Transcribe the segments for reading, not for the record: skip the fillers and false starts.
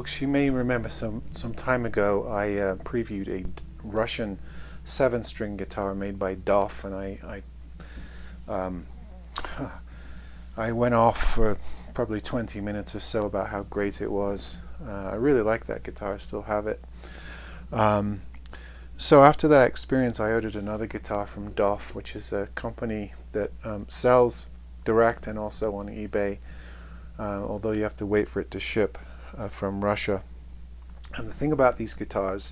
folks, you may remember some time ago I previewed a Russian 7-string guitar made by Doff, and um, I went off for probably 20 minutes or so about how great it was. I really like that guitar, I still have it. So after that experience, I ordered another guitar from Doff, which is a company that sells direct and also on eBay, although you have to wait for it to ship from Russia. And the thing about these guitars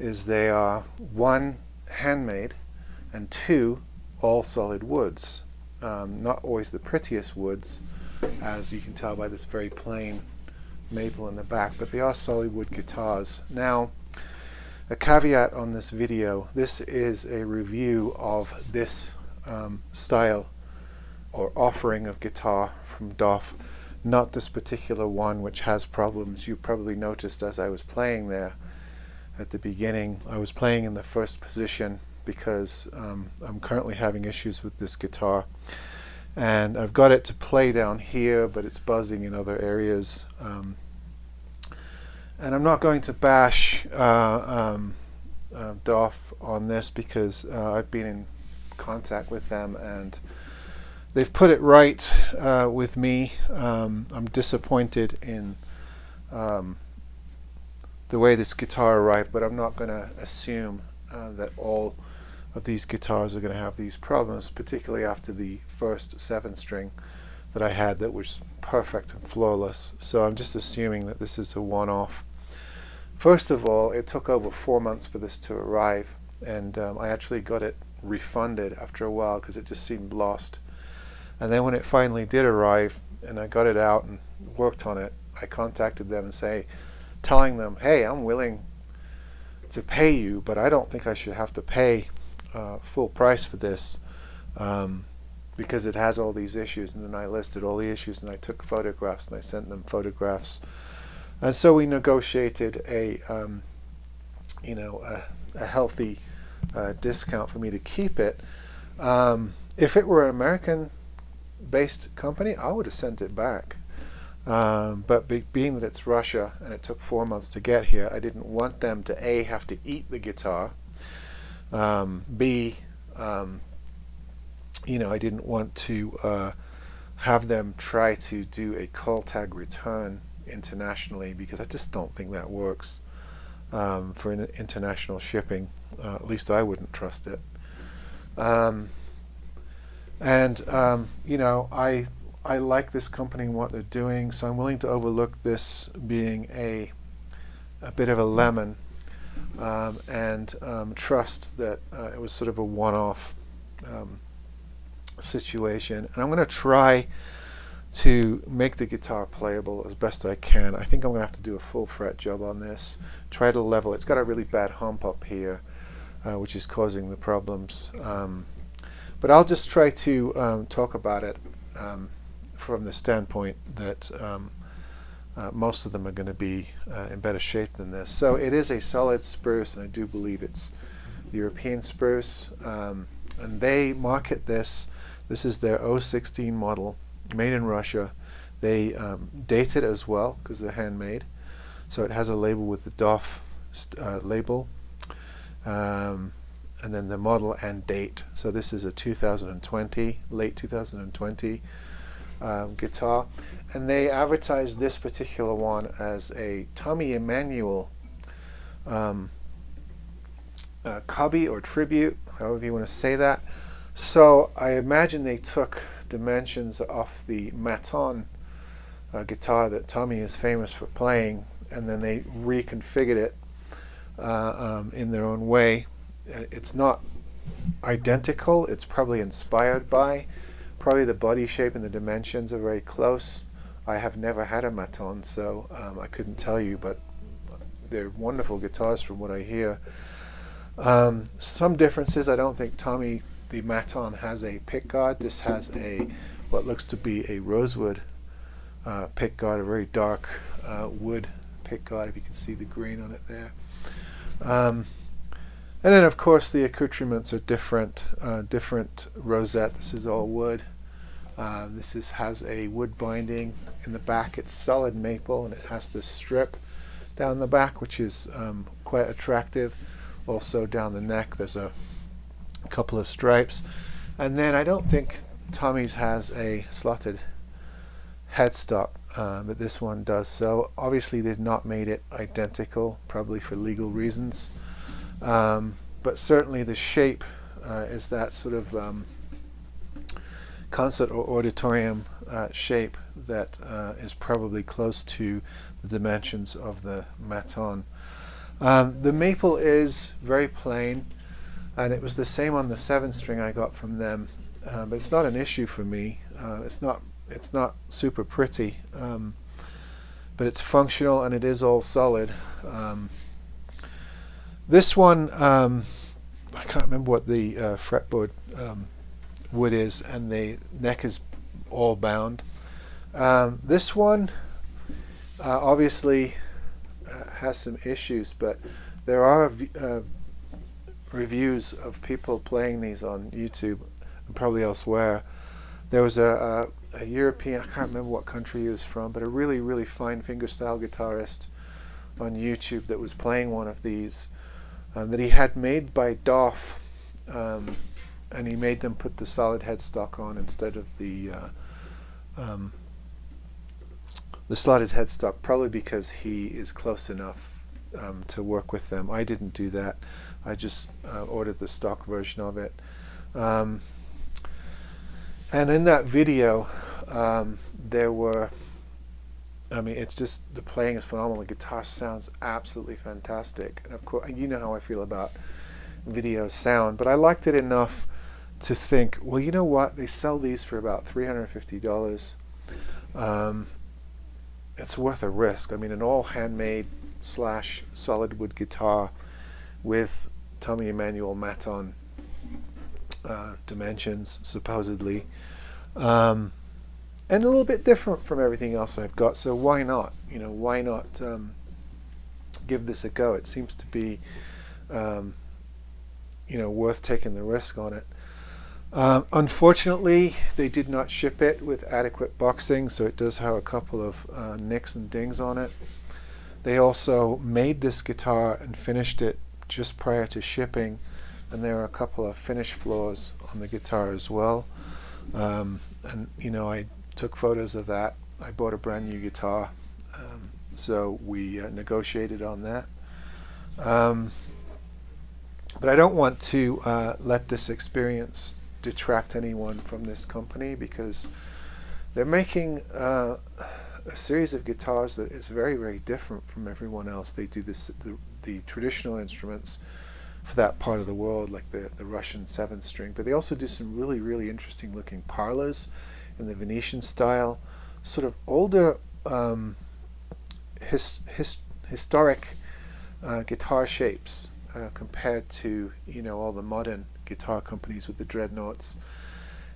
is they are, one, handmade, and two, all solid woods. Not always the prettiest woods, as you can tell by this very plain maple in the back, but they are solid wood guitars. Now, a caveat on this video: this is a review of this style or offering of guitar from Doff, not this particular one, which has problems. You probably noticed as I was playing there at the beginning, I was playing in the first position because I'm currently having issues with this guitar, and I've got it to play down here, but it's buzzing in other areas. And I'm not going to bash Doff on this because I've been in contact with them and they've put it right with me. I'm disappointed in the way this guitar arrived, but I'm not going to assume that all of these guitars are going to have these problems, particularly after the first 7-string that I had that was perfect and flawless. So I'm just assuming that this is a one-off. First of all, it took over 4 months for this to arrive, and I actually got it refunded after a while because it just seemed lost. And then when it finally did arrive and I got it out and worked on it, I contacted them and telling them, hey, I'm willing to pay you, but I don't think I should have to pay full price for this because it has all these issues. And then I listed all the issues and I took photographs and I sent them photographs. And so we negotiated a healthy discount for me to keep it. If it were an American-based company, I would have sent it back. But being that it's Russia and it took 4 months to get here, I didn't want them to A, have to eat the guitar, B, I didn't want to have them try to do a call tag return internationally, because I just don't think that works for international shipping. At least I wouldn't trust it. I like this company and what they're doing, so I'm willing to overlook this being a bit of a lemon, and trust that it was sort of a one-off situation. And I'm going to try to make the guitar playable as best I can. I think I'm going to have to do a full fret job on this, try to level. It's got a really bad hump up here, which is causing the problems. But I'll just try to talk about it from the standpoint that most of them are going to be in better shape than this. So it is a solid spruce, and I do believe it's European spruce. And they market this. This is their 016 model, made in Russia. They date it as well because they're handmade. So it has a label with the Doff label. And then the model and date. So this is a 2020, late 2020 guitar, and they advertised this particular one as a Tommy Emmanuel cubby or tribute, however you want to say that. So I imagine they took dimensions off the Maton guitar that Tommy is famous for playing, and then they reconfigured it in their own way. It's not identical, it's probably inspired by. Probably the body shape and the dimensions are very close. I have never had a Maton, so I couldn't tell you, but they're wonderful guitars from what I hear. Some differences: I don't think Tommy the Maton has a pickguard. This has what looks to be a rosewood pickguard, a very dark wood pickguard, if you can see the green on it there. And then, of course, the accoutrements are different. Different rosette. This is all wood. Has a wood binding in the back. It's solid maple, and it has this strip down the back, which is quite attractive. Also down the neck there's a couple of stripes. And then I don't think Tommy's has a slotted headstock, but this one does. So obviously they've not made it identical, probably for legal reasons. But certainly the shape is that sort of concert or auditorium shape that is probably close to the dimensions of the Maton. The maple is very plain, and it was the same on the 7-string I got from them, but it's not an issue for me. It's not super pretty, but it's functional and it is all solid. This one, I can't remember what the fretboard wood is, and the neck is all bound. This one obviously has some issues, but there are reviews of people playing these on YouTube and probably elsewhere. There was a European, I can't remember what country he was from, but a really, really fine fingerstyle guitarist on YouTube that was playing one of these that he had made by Doff, and he made them put the solid headstock on instead of the slotted headstock, probably because he is close enough to work with them. I didn't do that. I just ordered the stock version of it. And in that video, there were, I mean, it's just, the playing is phenomenal. The guitar sounds absolutely fantastic. And of course, you know how I feel about video sound, but I liked it enough to think, well, you know what? They sell these for about $350. It's worth a risk. I mean, an all handmade / solid wood guitar with Tommy Emmanuel Maton dimensions, supposedly, and a little bit different from everything else I've got. So why not? You know, why not give this a go? It seems to be, you know, worth taking the risk on it. Unfortunately, they did not ship it with adequate boxing, so it does have a couple of nicks and dings on it. They also made this guitar and finished it just prior to shipping, and there are a couple of finish flaws on the guitar as well. And you know, I took photos of that. I bought a brand new guitar, so we negotiated on that. But I don't want to let this experience detract anyone from this company, because they're making a series of guitars that is very, very different from everyone else. They do the traditional instruments for that part of the world, like the Russian 7-string, but they also do some really, really interesting looking parlors in the Venetian style, sort of older historic guitar shapes compared to, you know, all the modern guitar companies with the dreadnoughts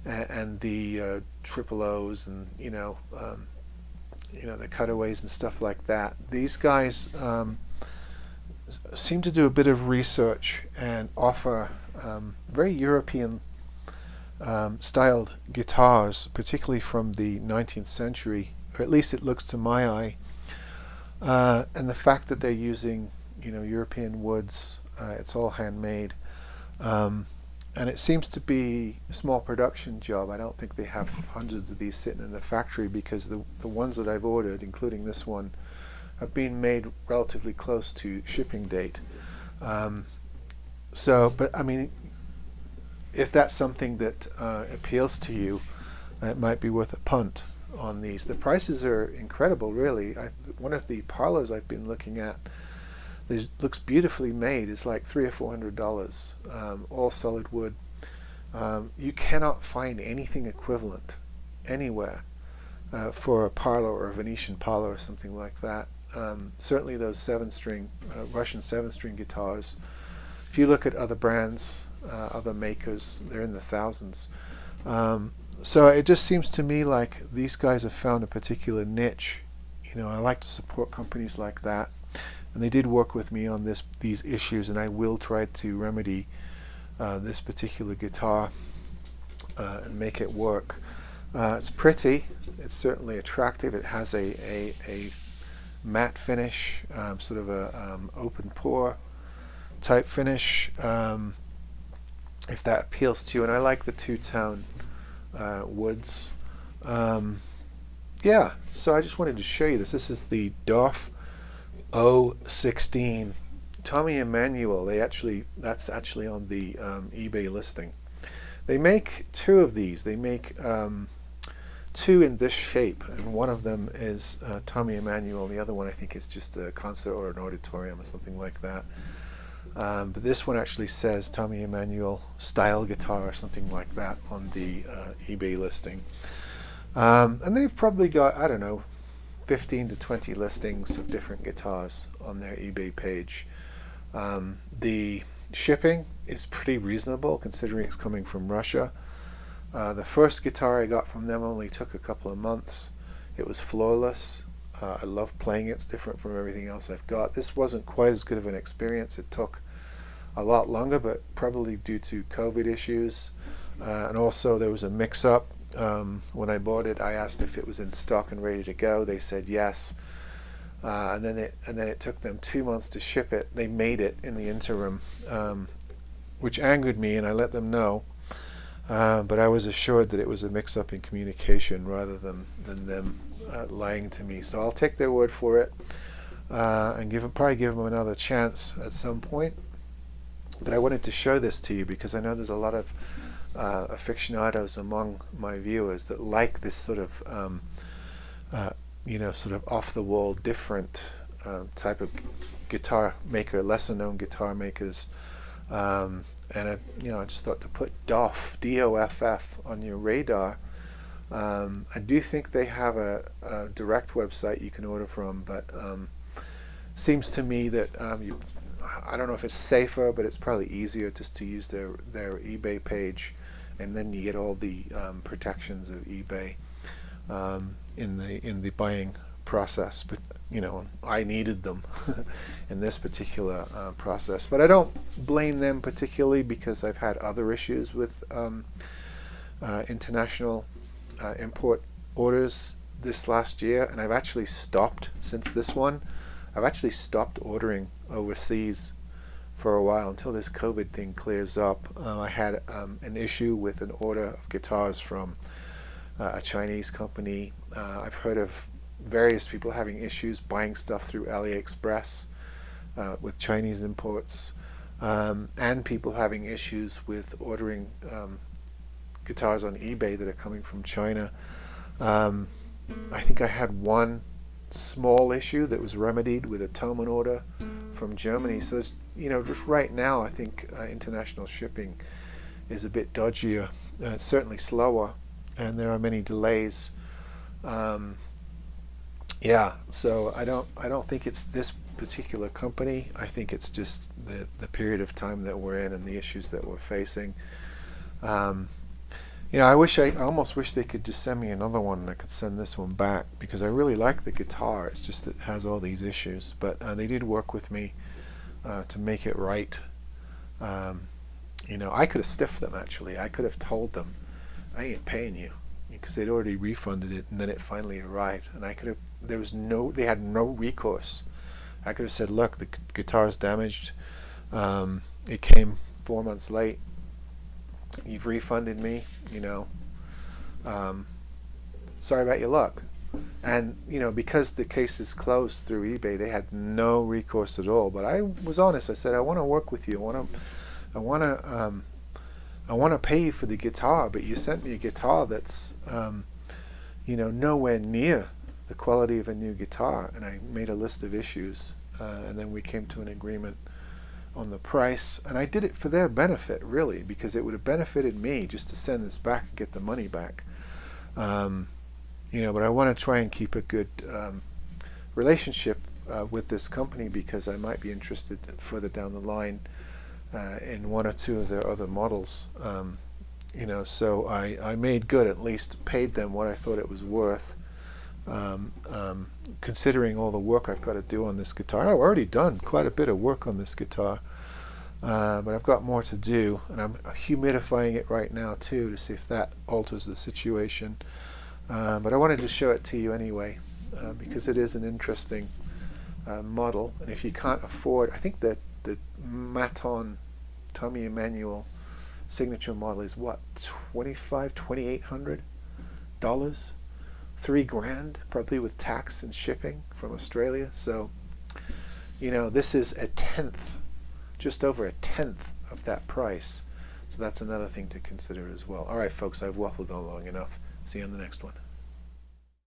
and the triple O's and you know the cutaways and stuff like that. These guys seem to do a bit of research and offer very European styled guitars, particularly from the 19th century, or at least it looks to my eye. And the fact that they're using, you know, European woods, it's all handmade. And it seems to be a small production job. I don't think they have hundreds of these sitting in the factory, because the ones that I've ordered, including this one, have been made relatively close to shipping date. But I mean, if that's something that appeals to you, it might be worth a punt on these. The prices are incredible, really. One of the parlors I've been looking at, it looks beautifully made. It's like $300 or $400, all solid wood. You cannot find anything equivalent anywhere for a parlor or a Venetian parlor or something like that. Certainly those 7-string Russian 7-string guitars. If you look at other brands, other makers, they're in the thousands. So it just seems to me like these guys have found a particular niche. You know, I like to support companies like that. And they did work with me on these issues, and I will try to remedy this particular guitar and make it work. It's pretty. It's certainly attractive. It has a matte finish, sort of a open pore type finish, if that appeals to you. And I like the two-tone woods. Yeah, so I just wanted to show you this. This is the Doff 016 Tommy Emmanuel. That's actually on the eBay listing. They make two of these. They make two in this shape, and one of them is Tommy Emmanuel, and the other one I think is just a concert or an auditorium or something like that. But this one actually says Tommy Emmanuel style guitar or something like that on the eBay listing. And they've probably got, I don't know, 15 to 20 listings of different guitars on their eBay page. The shipping is pretty reasonable considering it's coming from Russia. The first guitar I got from them only took a couple of months. It was flawless. I love playing it. It's different from everything else I've got. This wasn't quite as good of an experience. It took a lot longer, but probably due to COVID issues. And also there was a mix-up. When I bought it, I asked if it was in stock and ready to go. They said yes. And then it took them 2 months to ship it. They made it in the interim, which angered me, and I let them know. But I was assured that it was a mix-up in communication rather than them lying to me. So I'll take their word for it and probably give them another chance at some point. But I wanted to show this to you because I know there's a lot of aficionados among my viewers that like this sort of sort of off-the-wall, different type of guitar maker, lesser-known guitar makers. And I just thought to put Doff, D-O-F-F, on your radar. I do think they have a direct website you can order from, but seems to me that I don't know if it's safer, but it's probably easier just to use their eBay page, and then you get all the protections of eBay in the buying process. But I needed them in this particular process. But I don't blame them particularly because I've had other issues with international import orders this last year, and I've actually stopped since this one. I've actually stopped ordering overseas for a while until this COVID thing clears up. I had an issue with an order of guitars from a Chinese company. I've heard of various people having issues buying stuff through AliExpress with Chinese imports, and people having issues with ordering guitars on eBay that are coming from China. I think I had one small issue that was remedied with a Thomann order from Germany. So there's, just right now I think international shipping is a bit dodgier. It's certainly slower, and there are many delays. So I don't think it's this particular company. I think it's just the period of time that we're in and the issues that we're facing. I almost wish they could just send me another one and I could send this one back, because I really like the guitar. It's just that it has all these issues. But they did work with me to make it right. I could have stiffed them, actually. I could have told them, I ain't paying you, because they'd already refunded it, and then it finally arrived. And they had no recourse. I could have said, look, the guitar's damaged. It came 4 months late. You've refunded me, sorry about your luck. And because the case is closed through eBay, they had no recourse at all. But I was honest. I said, I want to work with you. I want to pay you for the guitar, but you sent me a guitar that's nowhere near the quality of a new guitar. And I made a list of issues, and then we came to an agreement on the price, and I did it for their benefit, really, because it would have benefited me just to send this back and get the money back. But I want to try and keep a good relationship with this company, because I might be interested further down the line in one or two of their other models. So I made good, at least paid them what I thought it was worth, considering all the work I've got to do on this guitar. I've already done quite a bit of work on this guitar. But I've got more to do, and I'm humidifying it right now too to see if that alters the situation. But I wanted to show it to you anyway, because it is an interesting model. And if you can't afford, I think that the Maton Tommy Emmanuel signature model is what, $2,800, $3,000 probably with tax and shipping from Australia. So this is a tenth, just over a tenth of that price. So that's another thing to consider as well. All right, folks, I've waffled on long enough. See you on the next one.